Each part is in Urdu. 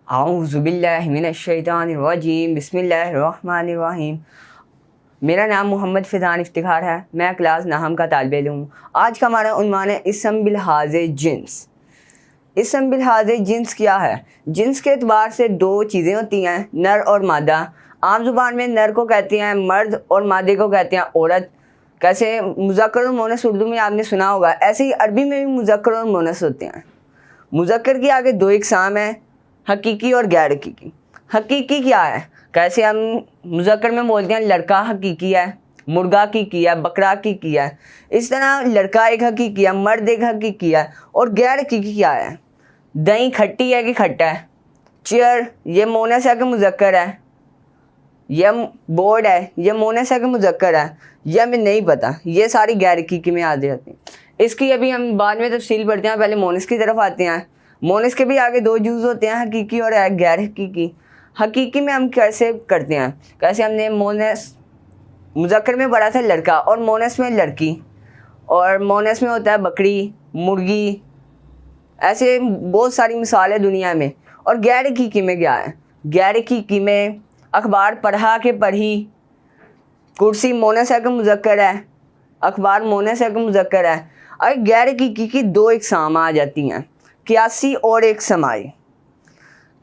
اعوذ باللہ من الشیطان الرجیم بسم اللہ الرحمن الرحیم۔ میرا نام محمد فیضان افتخار ہے، میں کلاس نحم کا طالب علم ہوں۔ آج کا ہمارا عنوان ہے اسم بلحاظ جنس۔ اسم بلحاظ جنس کیا ہے؟ جنس کے اعتبار سے دو چیزیں ہوتی ہیں، نر اور مادہ۔ عام زبان میں نر کو کہتے ہیں مرد اور مادے کو کہتے ہیں عورت۔ کیسے مذکر اور مونث اردو میں آپ نے سنا ہوگا، ایسے ہی عربی میں بھی مذکر اور مونث ہوتے ہیں۔ مذکر کی آگے دو اقسام ہیں، حقیقی اور غیر حقیقی۔ حقیقی کیا ہے؟ کیسے ہم مذکر میں بولتے ہیں لڑکا حقیقی ہے، مرغا حقیقی ہے، بکرا حقیقی ہے۔ اس طرح لڑکا ایک حقیقی ہے، مرد ایک حقیقی ہے۔ اور غیر حقیقی کیا ہے؟ دہی کھٹی ہے کہ کھٹا ہے، چیئر یہ مونث ہے کہ مذکر ہے، یہ بورڈ ہے یہ مونث ہے کہ مذکر ہے، یہ ہمیں نہیں پتہ۔ یہ ساری غیر حقیقی میں آ جاتی ہیں۔ اس کی ابھی ہم بعد میں تفصیل پڑھتے ہیں، پہلے مونث کی طرف آتے ہیں۔ مونث کے بھی آگے دو جز ہوتے ہیں، حقیقی اور غیر حقیقی۔ حقیقی میں ہم کیسے کرتے ہیں؟ کیسے ہم نے مونث مذکر میں پڑھا تھا لڑکا، اور مونث میں لڑکی، اور مونث میں ہوتا ہے بکری، مرغی، ایسے بہت ساری مثالیں دنیا میں۔ اور غیر حقیقی میں کیا ہے؟ غیر حقیقی میں اخبار پڑھا کہ پڑھی، کرسی مونث ہے کہ مذکر ہے، اخبار مونث ہے کہ مذکر ہے۔ اور غیر حقیقی کی دو اقسام آ جاتی ہیں، قیاسی اور ایک سماعی۔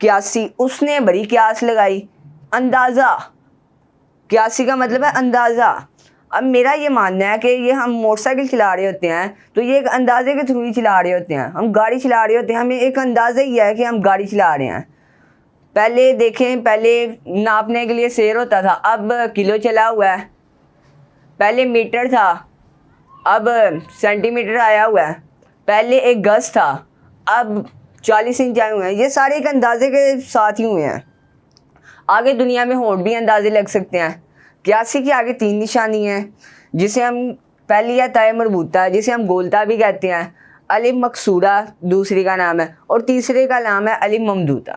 قیاسی، اس نے بڑی قیاس لگائی، اندازہ۔ قیاسی کا مطلب ہے اندازہ۔ اب میرا یہ ماننا ہے کہ یہ ہم موٹر سائیکل چلا رہے ہوتے ہیں تو یہ ایک اندازے کے تھرو ہی چلا رہے ہوتے ہیں۔ ہم گاڑی چلا رہے ہوتے ہیں، ہمیں ایک اندازہ ہی ہے کہ ہم گاڑی چلا رہے ہیں۔ پہلے دیکھیں، پہلے ناپنے کے لیے سیر ہوتا تھا، اب کلو چلا ہوا ہے۔ پہلے میٹر تھا، اب سینٹی میٹر آیا ہوا ہے۔ پہلے ایک گز تھا، اب 40 انچ آئے ہوئے ہیں۔ یہ سارے ایک اندازے کے ساتھ ہی ہوئے ہیں۔ آگے دنیا میں اور بھی اندازے لگ سکتے ہیں۔ قیاسی کی آگے 3 نشانی ہیں، جسے ہم پہلی ہے تائے مربوطہ، جسے ہم گولتا بھی کہتے ہیں، الف مکسورہ دوسری کا نام ہے، اور تیسرے کا نام ہے الف ممدودہ۔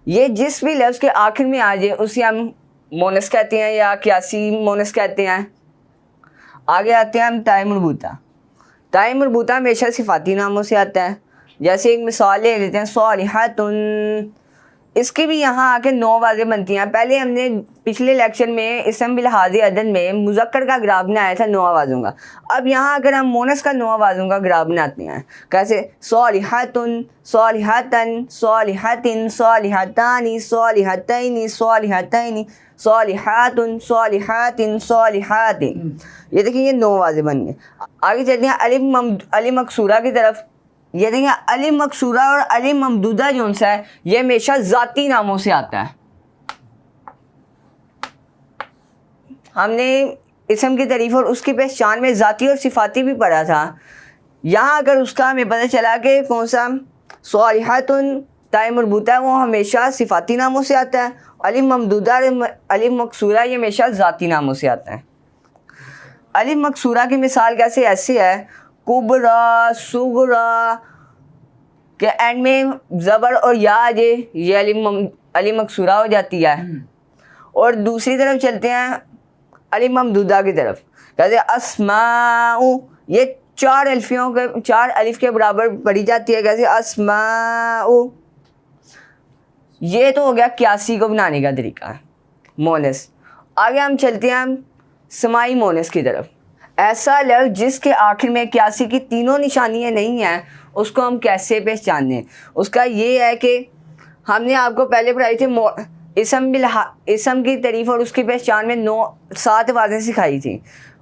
یہ جس بھی لفظ کے آخر میں آ جائے اسے ہم مونث کہتے ہیں یا قیاسی مونث کہتے ہیں۔ آگے آتے ہیں ہم تائے مربوطہ۔ تائے مربوطہ ہمیشہ صفاتی ناموں سے آتا ہے۔ جیسے ایک مثال لے لیتے ہیں، صالحۃ۔ اس کی بھی یہاں آ کے 9 واضح بنتی ہیں۔ پہلے ہم نے پچھلے لیکچر میں اسم بلحاظ عدد میں مذکر کا گراف بنایا تھا 9 آوازوں کا۔ اب یہاں اگر ہم مونث کا 9 آوازوں کا گراف بناتے ہیں، کیسے؟ صالحۃ، صالحۃن، صالحۃ، صالحتان، صالحتین، صالحتین، صالحات، صالحات، صالحات۔ یہ دیکھیں یہ 9 واضح بن گئے۔ آگے چلتے ہیں الف مکسورہ کی طرف۔ یہ دیکھیں الف مکسورہ اور الف ممدودہ جو سا ہے یہ ہمیشہ ذاتی ناموں سے آتا ہے۔ ہم نے اسم کی تعریف اور اس کی پہچان میں ذاتی اور صفاتی بھی پڑھا تھا۔ یہاں اگر اس کا ہمیں پتہ چلا کہ کون سا صالحۃ تائے مربوطہ ہے، وہ ہمیشہ صفاتی ناموں سے آتا ہے۔ الف ممدودہ الف مکسورہ یہ ہمیشہ ذاتی ناموں سے آتا ہے۔ الف مکسورہ کی مثال کیسے ایسے ہے، کبرا، صغرا، کہ اینڈ میں زبر اور یا آ جائے، یہ الف مکسورہ ہو جاتی ہے۔ اور دوسری طرف چلتے ہیں الف ممدودہ کی طرف، کہتے ہیں اسماء، یہ 4 الف کے برابر پڑھی جاتی ہے، کیسے؟ اسماء۔ یہ تو ہو گیا قیاسی کو بنانے کا طریقہ، مونث۔ آگے ہم چلتے ہیں سماعی مونث کی طرف۔ ایسا لفظ جس کے آخر میں قیاسی کی تینوں نشانیاں نہیں ہیں، اس کو ہم کیسے پہچانیں؟ اس کا یہ ہے کہ ہم نے آپ کو پہلے پڑھائی تھی اسم کی تعریف اور اس کی پہچان میں 7 باتیں سکھائی تھیں۔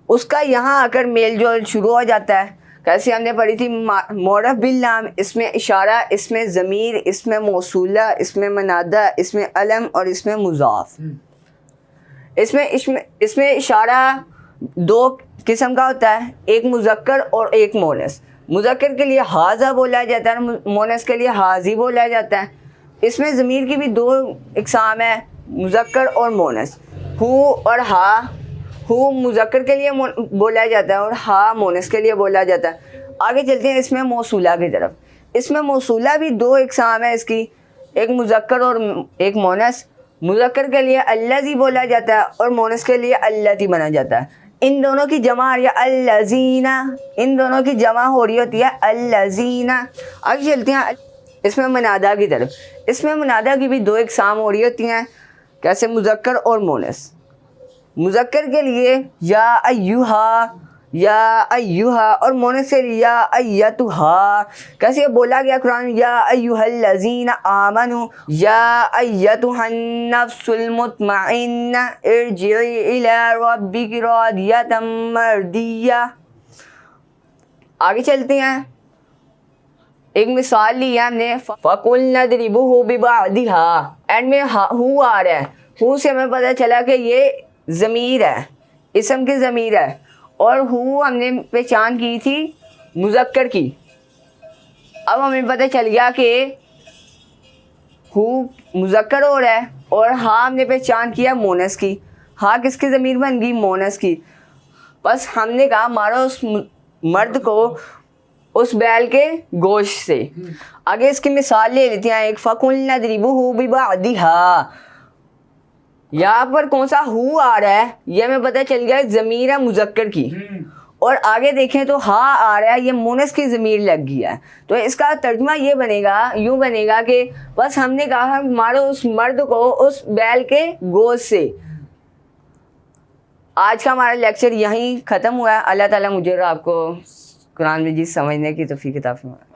اس کا یہاں آ کر میل جول شروع ہو جاتا ہے۔ کیسے ہم نے پڑھی تھی؟ معرف باللام، اس میں اشارہ، اس میں ضمیر، اس میں موصولہ، اس میں منادہ، اس میں علم اور اس میں مضاف۔ اس میں اشارہ 2 قسم کا ہوتا ہے، ایک مذکر اور ایک مونث۔ مذکر کے لیے حاذا بولا جاتا ہے، مونث کے لیے حاذی بولا جاتا ہے۔ اس میں ضمیر کی بھی 2 اقسام ہیں، مذکر اور مونث۔ ہو اور ہا، ہو مذکر کے لیے بولا جاتا ہے اور ہا مونث کے لیے بولا جاتا ہے۔ آگے چلتے ہیں اس میں موصولہ کی طرف۔ اس میں موصولہ بھی 2 اقسام ہیں اس کی، ایک مذکر اور ایک مونث۔ مذکر کے لیے الذی بولا جاتا ہے اور مونث کے لیے اللتی بنا جاتا ہے۔ ان دونوں کی جمع آ رہی ہے الذین، ان دونوں کی جمع ہو رہی ہوتی ہے الذین۔ آگے چلتے ہیں اسم منادہ کی طرف. اسم منادہ کی بھی دو اقسام ہو رہی ہوتی ہیں. کیسے؟ مذکر اور مونس. مذکر کے لیے یا ایہا، یا ایہا، اور مونس کے لیے یا ایتھا. کیسے بولا گیا قرآن میں یا ایہا الذین آمنوا یا ایتھا النفس المطمئنہ ارجعی الی ربک راضیۃ مرضیہ. آگے چلتے ہیں. ایک مثال لی ہے ہم نے فَقُلْنَا اضْرِبُوهُ بِبَعْضِهَا. اینڈ میں ہو آ رہا ہے. ہو سے ہمیں پتہ چلا کہ یہ ضمیر ہے، اسم کی ضمیر ہے. اور ہو ہم نے پہچان کی تھی مذکر کی. اب ہمیں پتہ چل گیا کہ ہو مذکر ہو رہا ہے اور ہاں ہم نے پہچان کیا مونس کی. ہاں کس کی ضمیر بن گئی؟ مونس کی. بس ہم نے کہا مارو اس مرد کو اس بیل کے گوشت سے. آگے اس کی مثال لے لیتے ہیں. ایک فَقُلْنَا اضْرِبُوهُ بِبَعْضِهَا. یہاں پر کون سا ہو آ رہا ہے؟ یہ ہمیں پتہ چل گیا ضمیر ہے مذکر کی. اور آگے دیکھیں تو ہاں آ رہا ہے، یہ مونس کی ضمیر لگ گیا ہے. تو اس کا ترجمہ یہ بنے گا، یوں بنے گا کہ بس ہم نے کہا مارو اس مرد کو اس بیل کے گوشت سے. آج کا ہمارا لیکچر یہیں ختم ہوا ہے. اللہ تعالیٰ مجھے اور آپ کو قرآن مجید سمجھنے کی توفیق عطا فرمائے.